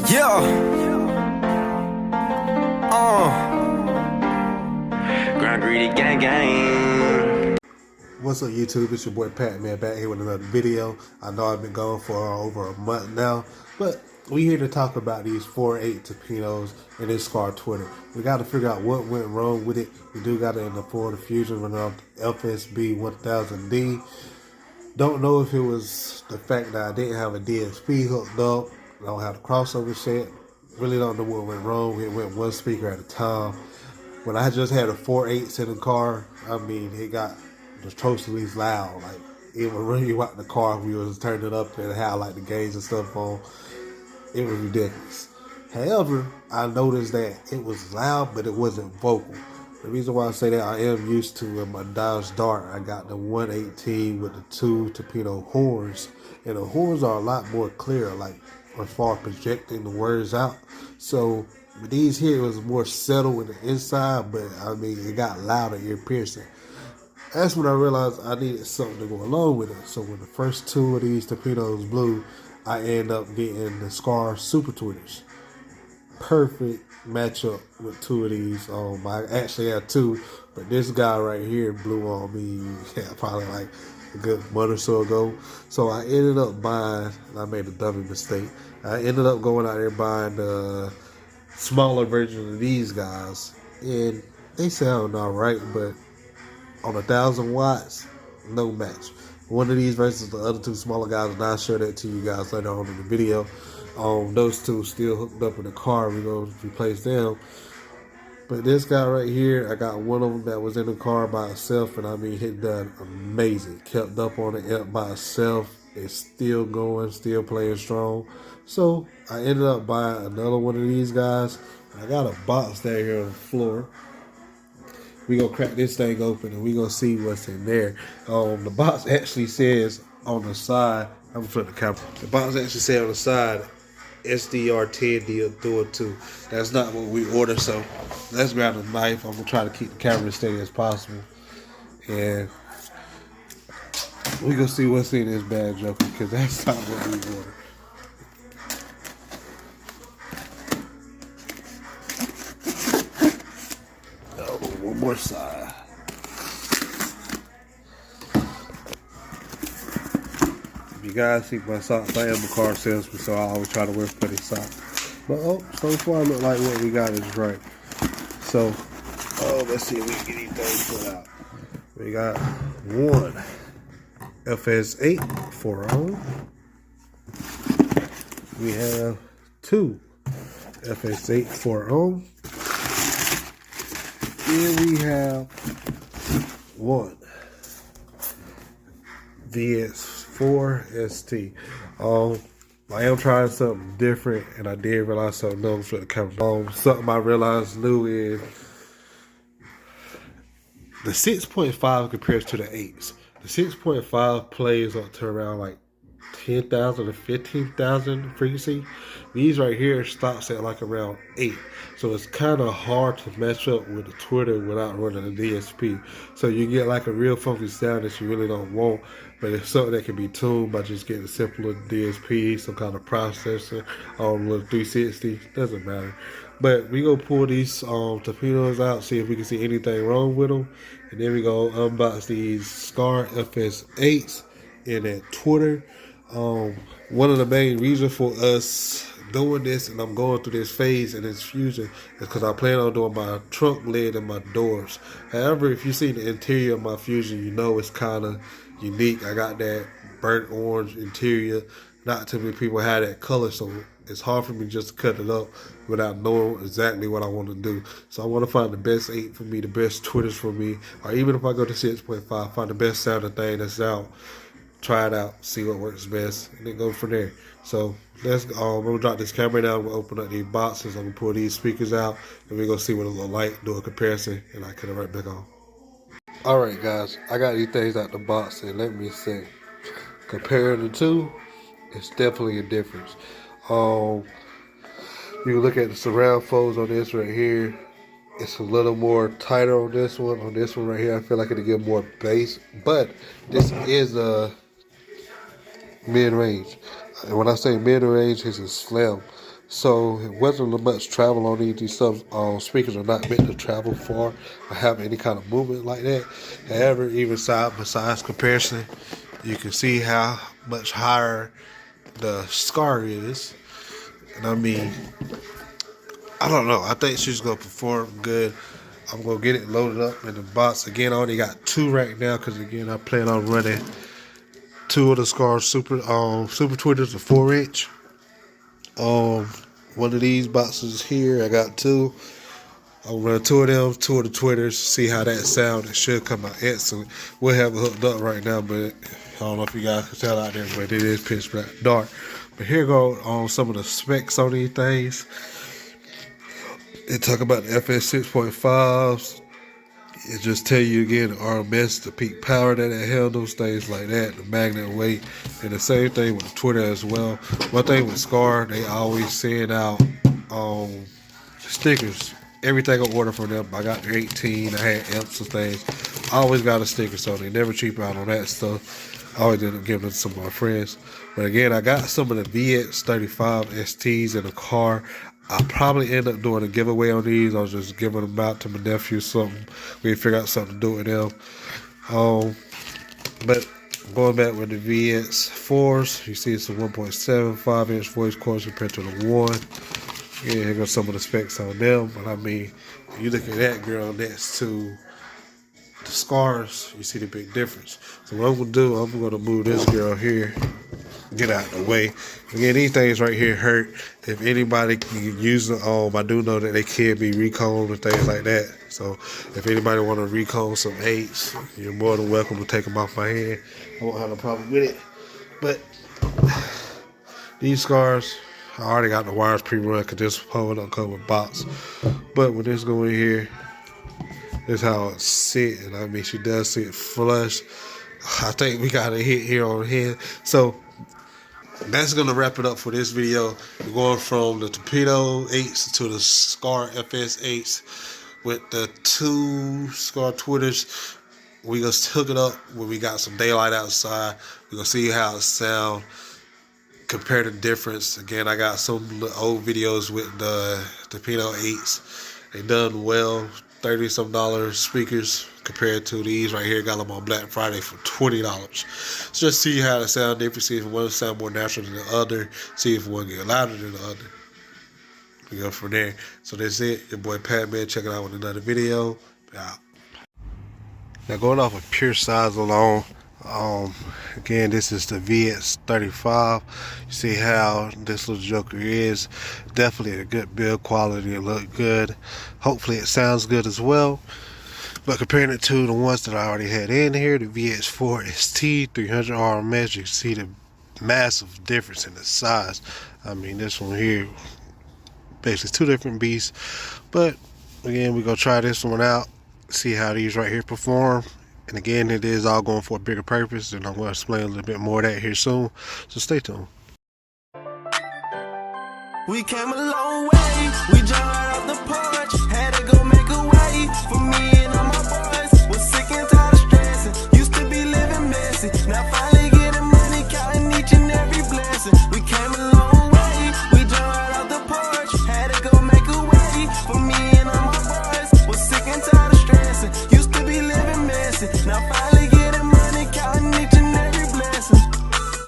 Yeah. Grind greedy gang gang. What's up, YouTube? It's your boy Pat, man, back here with another video. I know I've been gone for over a month now, but we here to talk about these 4.8 Timpinos and this Scar Twitter. We got to figure out what went wrong with it. We do got it in the Florida Fusion running off FSB 1000D. Don't know if it was the fact that I didn't have a DSP hooked up. I don't have the crossover set. Really don't know what went wrong. It went one speaker at a time. When I just had a 4.8 in the car, I mean, it got atrociously loud. Like, it would run you out the car if we was turning it up and had like the gauge and stuff on. It was ridiculous. However, I noticed that it was loud, but it wasn't vocal. The reason why I say that, I am used to in my Dodge Dart, I got the 118 with the 2 Timpano horns. And the horns are a lot more clear, like as far as projecting the words out. So with these here, it was more settled in the inside, but I mean, it got louder, ear piercing. That's when I realized I needed something to go along with it. So when the first two of these Timpanos blew, I ended up getting the Scar Super Tweeters. Perfect matchup with two of these. I actually had two, but this guy right here blew on me probably like a good month or so ago. So I ended up buying, and I made a dummy mistake. I ended up going out there buying the smaller version of these guys, and they sound alright, but on 1,000 watts, no match. One of these versus the other two smaller guys, and I'll show that to you guys later on in the video. Those two still hooked up in the car. We're going to replace them. But this guy right here, I got one of them that was in the car by itself, and I mean, it done amazing. Kept up on the amp by itself. It's still going, still playing strong. So I ended up buying another one of these guys. I got a box down here on the floor. We're going to crack this thing open and we're going to see what's in there. The box actually says on the side, I'm going to flip the camera. The box actually says on the side, SDR10 Dual 2. That's not what we ordered, so let's grab a knife. I'm going to try to keep the camera as steady as possible. And we're going to see what's in this bad joker, because that's not what we ordered. One more side. If you guys see my socks, I am a car salesman, so I always try to wear funny socks. But so far, look like what we got is right. So, let's see if we can get these things put out. We got one FS8 4-ohm. We have two FS8 4-ohm. And we have one VS4 ST. I am trying something different, and I did realize something new for the camera. Something I realized new is the 6.5 compares to the 8s. The 6.5 plays up to around like 10,000 to 15,000 frequency. These right here stops at like around 8. So it's kind of hard to match up with the Twitter without running a DSP. So you get like a real funky sound that you really don't want, but it's something that can be tuned by just getting a simpler DSP, some kind of processor, little 360, doesn't matter. But we gonna pull these Timpanos out, see if we can see anything wrong with them, and then we gonna unbox these Scar FS8s in that Twitter. One of the main reasons for us doing this, and I'm going through this phase in this fusion, is because I plan on doing my trunk lid and my doors. However, if you see the interior of my fusion, you know it's kind of unique. I got that burnt orange interior. Not too many people have that color, so it's hard for me just to cut it up without knowing exactly what I want to do. So I want to find the best 8 for me, the best Twitters for me, or even if I go to 6.5, find the best sounding thing that's out. Try it out, see what works best, and then go from there. So let's I'm gonna drop this camera down, we'll open up these boxes, I'm gonna pull these speakers out, and we're gonna see what it look like, do a comparison, and I cut it right back on. Alright guys, I got these things out the box, and let me say, comparing the two, it's definitely a difference. You look at the surround folds on this right here, it's a little more tighter on this one. On this one right here, I feel like it'll get more bass, but this is a mid-range. And when I say mid-range, this is slim. So it wasn't much travel on these. Some speakers are not meant to travel far or have any kind of movement like that. However, even side by side comparison, you can see how much higher the Scar is. And I mean, I don't know. I think she's gonna perform good. I'm gonna get it loaded up in the box. Again, I only got 2 right now because again I plan on running 2 of the Scar super tweeters, a 4-inch. One of these boxes here, I got 2. I'll run 2 of them, 2 of the tweeters, see how that sound. It should come out excellent. We'll have it hooked up right now, but I don't know if you guys can tell out there, but it is pitch black dark. But here go on some of the specs on these things. They talk about the FS 6.5s. It just tell you again the RMS, the peak power that it handles, things like that, the magnet weight, and the same thing with the Twitter as well. One thing with Scar, they always send out stickers. Everything I order from them, I got the 18, I had amps and things. I always got a sticker, so they never cheap out on that stuff. I always end up giving it to some of my friends. But again, I got some of the VX35 STs in the car. I'll probably end up doing a giveaway on these. I was just giving them out to my nephew or something. We figure out something to do with them. But going back with the VX4s, you see it's a 1.75 inch voice cord compared to the 1. Yeah, here goes some of the specs on them. But I mean, you look at that girl next to the Scars, you see the big difference. So what I'm going to do, I'm going to move this girl here, get out of the way. Again, these things right here hurt. If anybody can use them, I do know that they can be recombed and things like that. So if anybody want to recomb some 8s, you're more than welcome to take them off my hand. I won't have no problem with it. But these Scars, I already got the wires pre-run because this whole don't come with box. But when this go in here, this is how it sit, and I mean she does sit flush. I think we got a hit here on the head. So that's gonna wrap it up for this video. We're going from the Torpedo 8s to the Scar FS 8s with the 2 Scar Twitters. We gonna hook it up when we got some daylight outside. We gonna see how it sound. Compare the difference. Again, I got some old videos with the Torpedo 8s. They done well, $30-some speakers compared to these right here. Got them on Black Friday for $20. So just see how it sound different. See if one sound more natural than the other. See if one get louder than the other. We go from there. So that's it. Your boy Pat Man. Check it out with another video. Out. Now going off of pure size alone. Again, this is the VX35. You see how this little joker is. Definitely a good build quality. It look good. Hopefully it sounds good as well. But comparing it to the ones that I already had in here, the VX4 ST 300 RMS, you can see the massive difference in the size. I mean, this one here, basically 2 different beasts. But again, we're gonna try this one out, see how these right here perform. And again, it is all going for a bigger purpose, and I'm going to explain a little bit more of that here soon. So stay tuned. We came a long way. We jumped right off the porch.